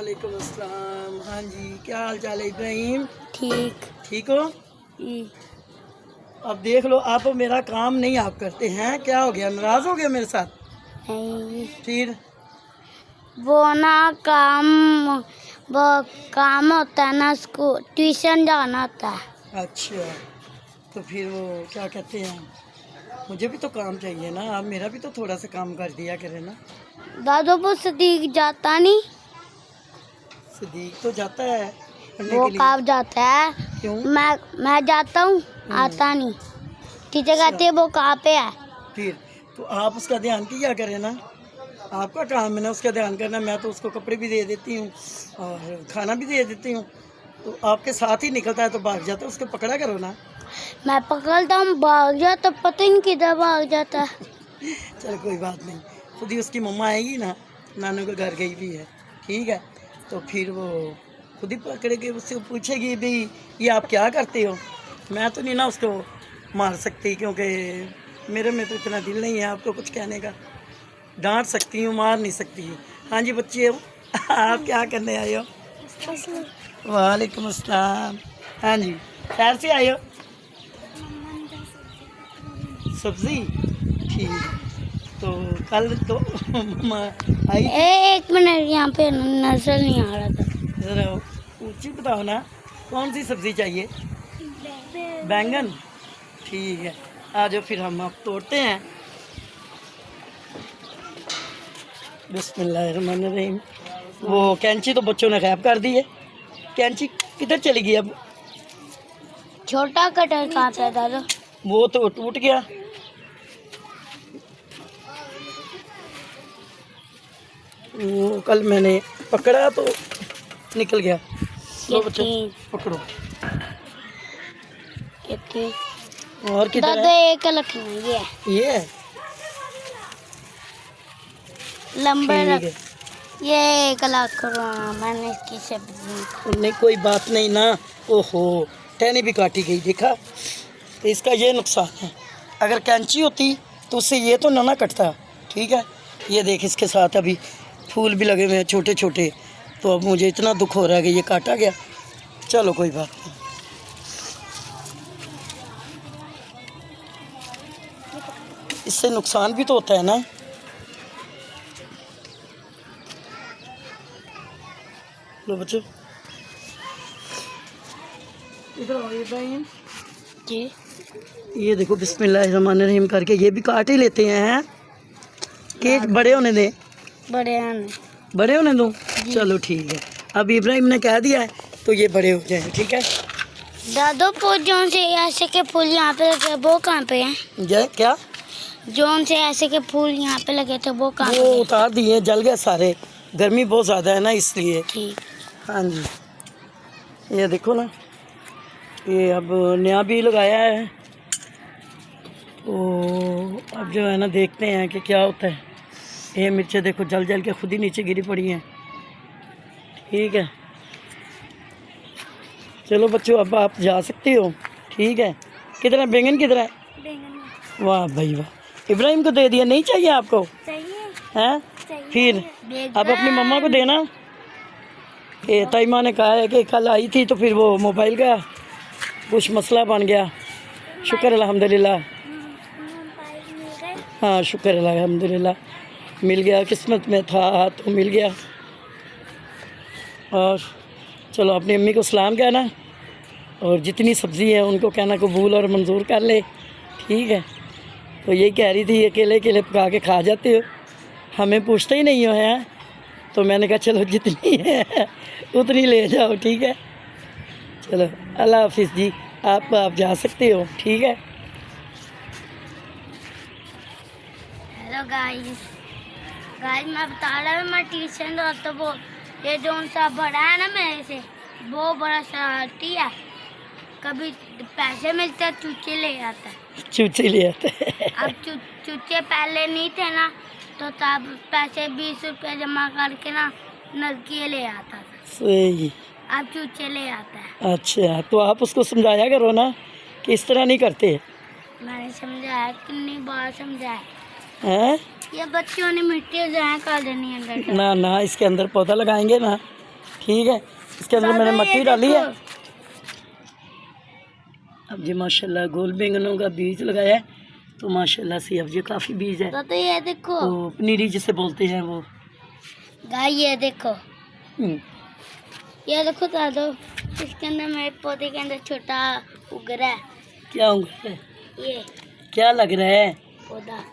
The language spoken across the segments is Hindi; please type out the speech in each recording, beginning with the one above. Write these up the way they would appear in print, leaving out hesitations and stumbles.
वालेकुम अस्सलाम। हाँ जी, क्या हाल चाल है इब्राहिम? ठीक हो? अब देख लो, आप मेरा काम नहीं आप करते हैं, क्या हो गया? नाराज हो गया मेरे साथ? नहीं, फिर वो ना काम वो काम होता है ना, उसको ट्यूशन जाना होता है। अच्छा, तो फिर वो क्या कहते हैं, मुझे भी तो काम चाहिए ना, आप मेरा भी तो थोड़ा सा काम कर दिया करें ना। दादो वो सदीक जाता नहीं, सदीक तो जाता है पढ़ने वो के लिए। कब जाता है? क्यों? मैं जाता हूँ, आता नहीं। टीचर कहती है वो कहाँ पे है। फिर तो आप उसका ध्यान किया करें ना, आपका काम है ना उसका ध्यान करना। मैं तो उसको कपड़े भी दे देती हूँ और खाना भी दे देती हूँ, तो आपके साथ ही निकलता है तो भाग जाता है, उसको पकड़ा करो ना। मैं पकड़ता हूँ, भाग जाता, पता ही नहीं किधर भाग जाता है। चलो कोई बात नहीं, खुद ही उसकी मम्मा आएगी ना, नानू के घर गई भी है, ठीक है, तो फिर वो खुद ही पकड़ के उससे पूछेगी भी ये आप क्या करते हो। मैं तो नहीं ना उसको मार सकती, क्योंकि मेरे में तो इतना दिल नहीं है आपको कुछ कहने का। डांट सकती हूँ, मार नहीं सकती। हाँ जी बच्चे हो, आप क्या करने आए हो? वालेकुम अस्सलाम। हाँ जी, शहर से आए हो? सब्जी, ठीक है। तो कल तो मम्मा आई थी। एक मिनट, यहाँ पे नजर नहीं आ रहा था। ज़रा ऊंची बताओ ना, कौन सी सब्जी चाहिए? बैंगन, ठीक है, आ जाओ फिर हम आप तोड़ते हैं। बिस्मिल्लाहिर्रहमानिर्रहीम। वो कैंची तो बच्चों ने गायब कर दी है, कैंची किधर चली गई अब? छोटा कटर कहाँ पे है दादा? वो तो टूट गया। वो कल मैंने पकड़ा तो निकल गया। लो बच्चे पकड़ो। और किधर दादा है? एक लखनऊ ये है, ये है, लंबे ठीक है। ये 1 लाख करोड़ मैंने इसकी सब्जी। नहीं कोई बात नहीं ना। ओहो, टहनी भी काटी गई, देखा? तो इसका ये नुकसान है, अगर कैंची होती तो उससे ये तो ना कटता, ठीक है। ये देख, इसके साथ अभी फूल भी लगे हुए हैं छोटे छोटे, तो अब मुझे इतना दुख हो रहा है कि ये काटा गया। चलो कोई बात नहीं, इससे नुकसान भी तो होता है ना। लो बच्चों, इधर आओ इब्राहिम जी, ये देखो बिस्मिल्लाहिर्रहमानिर्रहीम करके ये भी काट ही लेते हैं। केक बड़े होने दें, बड़े हैं। बड़े होने दो। चलो ठीक है, अब इब्राहिम ने कह दिया है तो ये बड़े हो जाएं, ठीक है। दादो फूल जोन से ऐसे के फूल यहाँ पे लगे वो कहाँ पे हैं? जय क्या? जोन से ऐसे के फूल यहाँ पे लगे थे वो कहाँ वो पे हैं? उतार दिए, जल गए सारे, गर्मी बहुत ज़्यादा है ना इसलिए। ठीक। हाँ जी, ये देखो ना, ये अब नया भी लगाया है, तो अब जो है ना देखते हैं कि क्या होता है। ये मिर्चें देखो जल जल के खुद ही नीचे गिरी पड़ी हैं, ठीक है। चलो बच्चों, अब आप जा सकते हो, ठीक है। किधर है बैंगन, किधर है? वाह भाई वाह, इब्राहिम को दे दिया, नहीं चाहिए आपको? हैं? फिर अब अपनी मम्मा को देना। ये तईमा ने कहा है कि कल आई थी तो फिर वो मोबाइल का कुछ मसला बन गया। शुक्र अल्हम्दुलिल्लाह, हाँ शुक्र अल्हम्दुलिल्लाह मिल गया, किस्मत में था तो मिल गया। और चलो अपनी अम्मी को सलाम कहना, और जितनी सब्ज़ी है उनको कहना कबूल और मंजूर कर ले, ठीक है। तो यही कह रही थी अकेले अकेले पका के खा जाते हो, हमें पूछते ही नहीं हो हैं, तो मैंने कहा चलो जितनी है उतनी ले जाओ, ठीक है। चलो अल्लाह हाफिज़ जी, आप जा सकते हो, ठीक है। हेलो गाइस, मैं बता रहा हूँ मैं ट्यूशन जाता, वो ये जोन सा बड़ा है ना मेरे से, वो बड़ा शरारती है। कभी पैसे मिलते हैं चूचे ले आता है। चूचे ले आते हैं। अब चूचे पहले नहीं थे ना, तो तब पैसे 20 रुपये जमा करके ना नलकी ले आता था। सही। अब चूचे ले आता है। अच्छा, तो आप उसको समझाया करो ना कि इस तरह नहीं करते। मैंने समझाया, कितनी बार समझाया। हैं? ये बच्चों ने मिट्टी ज़ाया कर देनी है अंदर। ना ना, इसके अंदर पौधा लगाएंगे ना, ठीक है। इसके अंदर मैंने दादा, मट्टी ये डाली है। देखो। अब जी माशाल्लाह गोल बैंगनों का बीज लगाया है, तो माशाल्लाह से अब ये काफ़ी बीज है। दादा ये देखो वो पनीरी जिसे बोलते हैं वो। गाय, ये देखो हम्म, ये देखो दादो, इसके अंदर मेरे पौधे के अंदर छोटा उग रहा है। क्या उग रहा है? ये क्या लग रहा है? पौधा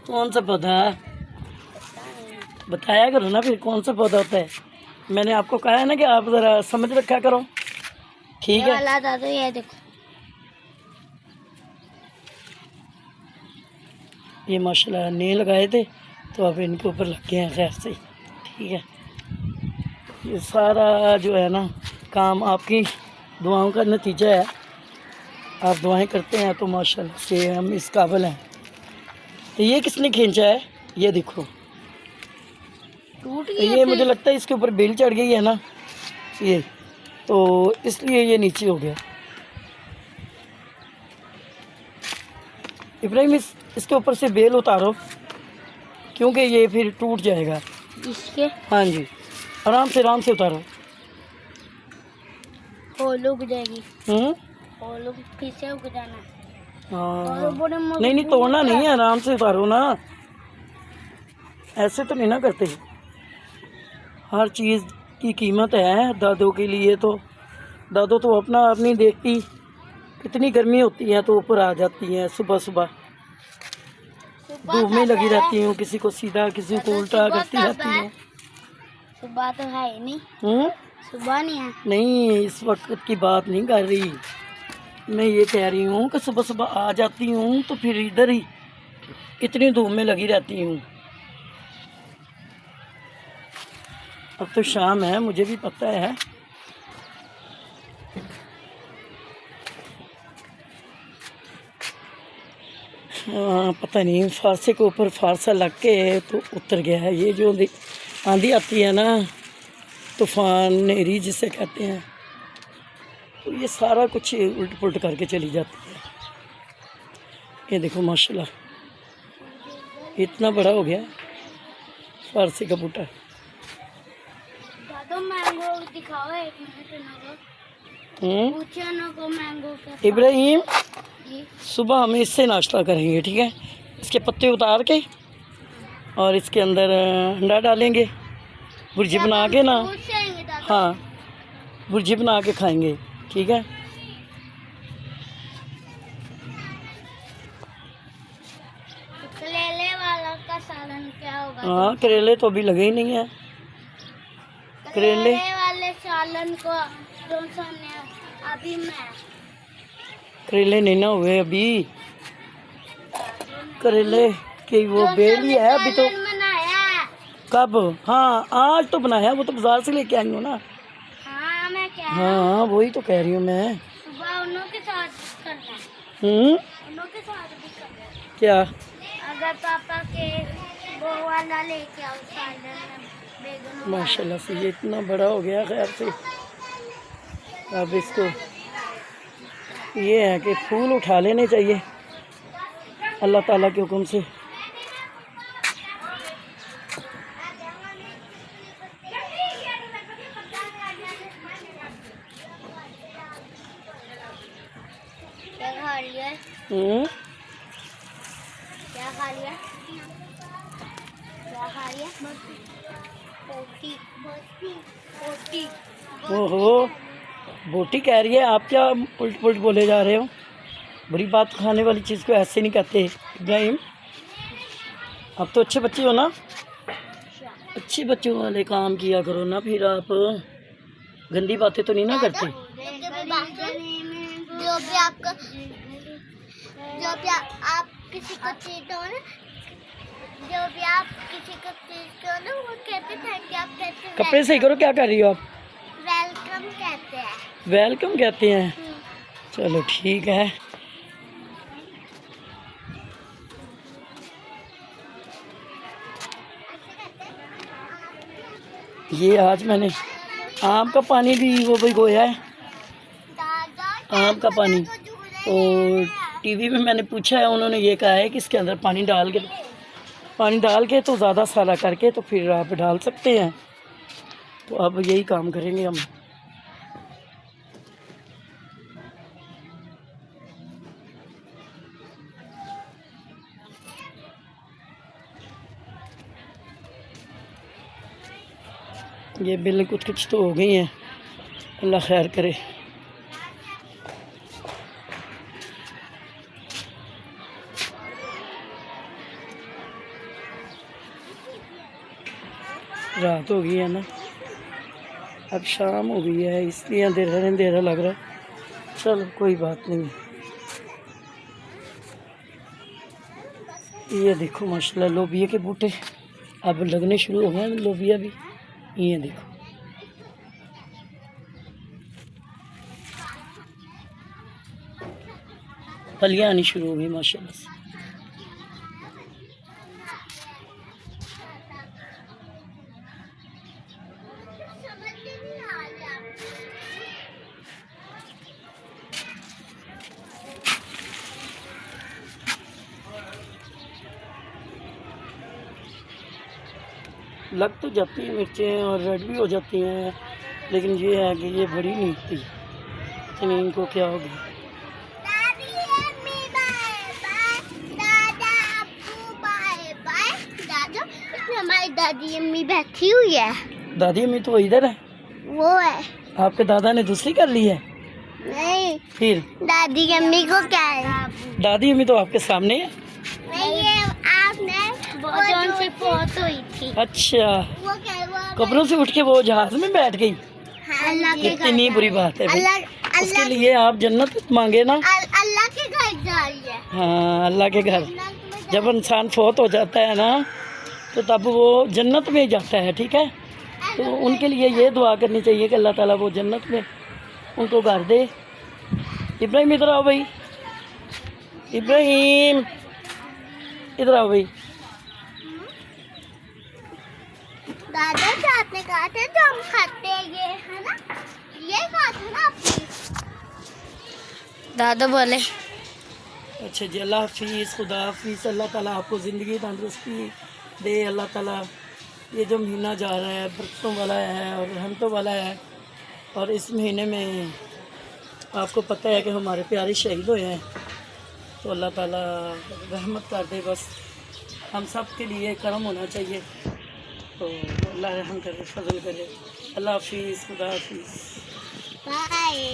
कौन सा पौधा? बताया करो ना फिर, कौन सा पौधा होता है। मैंने आपको कहा है ना कि आप ज़रा समझ रखा करो, ठीक ये है। वाला दादो, ये देखो ये माशाल्लाह नए लगाए थे, तो अब इनके ऊपर लग गए हैं खैर से, ठीक है। ये सारा जो है ना काम आपकी दुआओं का नतीजा है। आप दुआएं करते हैं तो माशाल्लाह से हम इस काबिल हैं। तो ये किसने खींचा है? ये देखो, टूट तो गया ये फिर। मुझे लगता है इसके ऊपर बेल चढ़ गई है ना, ये तो इसलिए ये नीचे हो गया। इब्राहिम इसके ऊपर से बेल उतारो, क्योंकि ये फिर टूट जाएगा। इसके हाँ जी, आराम से उतारो। होल उग जाएगी, हम्म, होल फिर से उग जाना। हाँ। बड़े नहीं तोड़ना नहीं है, आराम से उतारो ना, ऐसे तो नहीं ना करते। हर चीज़ की कीमत है दादों के लिए। तो दादो तो अपनी देखती, कितनी गर्मी होती है तो ऊपर आ जाती हैं सुबह सुबह, धूप में लगी रहती हूँ, किसी को सीधा किसी को उल्टा करती रहती हूँ। सुबह तो है ही नहीं, हम्म, सुबह नहीं है। नहीं इस वक्त की बात नहीं कर रही मैं, ये कह रही हूँ कि सुबह सुबह आ जाती हूँ तो फिर इधर ही इतनी धूप में लगी रहती हूँ। अब तो शाम है, मुझे भी पता है। पता नहीं फारसे के ऊपर फारसा लग के तो उतर गया है। ये जो आंधी आती है ना, तूफान नेरी जिसे कहते हैं, तो ये सारा कुछ उल्ट पुलट करके चली जाती है। ये देखो माशाल्लाह इतना बड़ा हो गया फारसी का बूटा। दादो मैंगो दिखाओ एक मिनट ना को, पूछो ना को मैंगो का। इब्राहिम जी सुबह हम इससे नाश्ता करेंगे, ठीक है। इसके पत्ते उतार के और इसके अंदर अंडा डालेंगे, भुर्जी बना के ना। पूछ जाएंगे दादो। हाँ, भुर्जी बना के खाएंगे, ठीक है। करेले वाला का सालन क्या होगा? हाँ, करेले तो अभी लगे ही नहीं है। करेले वाले सालन को जो सामने अभी मैं करेले नहीं ना हुए अभी, करेले की वो बेल ही है अभी तो। बनाया। कब? हाँ आज तो बनाया, वो तो बाजार से लेके आई हूँ ना। हाँ मैं क्या हाँ वही तो कह रही हूँ मैं। सुबह उन्हों के साथ करना है, हम्म, उन्हों के साथ भी करना है। क्या? अगर पापा के वो वाला लेके आओ सालन बैगन वाला। माशाल्लाह से ये इतना बड़ा हो गया खैर से। अब इसको ये है कि फूल उठा लेने चाहिए अल्लाह ताला के हुक्म से। क्या खा लिया? हम्म, क्या खा लिया? क्या खा लिया? पोटी पोटी पोटी। ओहो बोटी कह रही है, आप क्या उल्ट पुल्ट बोले जा रहे हो। बुरी बात खाने वाली चीज़ को ऐसे नहीं कहते इब्राहिम। आप तो अच्छे बच्चे हो ना, अच्छे बच्चों वाले काम किया करो ना, फिर आप गंदी बातें तो नहीं ना करते। आप किसी को चीज दो ना, जो भी आप किसी को चीज दो ना, वो कहते थैंक यू, आप कहते हैं कपड़े सही करो, क्या कर रही हो आप? वेलकम कहते हैं। वेलकम कहते हैं, चलो ठीक है। ये आज मैंने आम का पानी भी वो भिगोया है, आम का पानी। तो टीवी में मैंने पूछा है, उन्होंने ये कहा है कि इसके अंदर पानी डाल के तो ज़्यादा सारा करके तो फिर आप डाल सकते हैं। तो अब यही काम करेंगे हम। ये बिल कुछ तो हो गई हैं, अल्लाह खैर करे। रात हो गई है ना, अब शाम हो गई है, इसलिए अंधेरा अंधेरा लग रहा है। चलो कोई बात नहीं। ये देखो माशाल्लाह लोबिया के बूटे अब लगने शुरू हो गए हैं। लोबिया भी ये देखो, फलियाँ आनी शुरू हो गई माशाल्लाह से। लग तो जाती हैं मिर्चें और रेड भी हो जाती हैं, लेकिन ये है कि ये बड़ी नहीं होती। इतनी इनको क्या हो गया। हमारी दादी अम्मी बैठी हुई है। दादी अम्मी तो इधर है, वो है। आपके दादा ने दूसरी कर ली है? नहीं, फिर दादी अम्मी को क्या है? दादी अम्मी तो आपके सामने है। नहीं, ये आपने जो उनसे फोत हुई थी। अच्छा, वो क्या है? वो कब्रों से उठ के वो जहाज में बैठ गई। अल्लाह के घर कितनी बुरी बात है भाई। अल्लाह उसके लिए आप जन्नत मांगे ना। अल्लाह के घर जा रही है। हाँ, अल्लाह के घर। जब इंसान फौत हो जाता है ना, तो तब वो जन्नत में जाता है, ठीक है। तो उनके लिए ये दुआ करनी चाहिए कि अल्लाह ताला वो जन्नत में उनको घर दे। इब्राहिम इधर आओ भाई, इब्राहिम इधर आओ भाई। दादा से आपने कहा था जो हम खाते हैं ये है ना, ये कहा था ना आपने। दादा बोले अच्छा जी, अल्लाह हाफिज़, खुदा हाफिज़। अल्लाह ताला आपको ज़िंदगी तंदुरुस्ती दे। अल्लाह ताला ये जो महीना जा रहा है बरकतों वाला है और रहमतों वाला है, और इस महीने में आपको पता है कि हमारे प्यारे शहीद हुए हैं, तो अल्लाह ताला रहमत कर दे। बस हम सब के लिए करम होना चाहिए, तो अल्लाह रहम करे, फजल करे। अल्लाह हाफिज़, खुदा हाफिज़। बाय।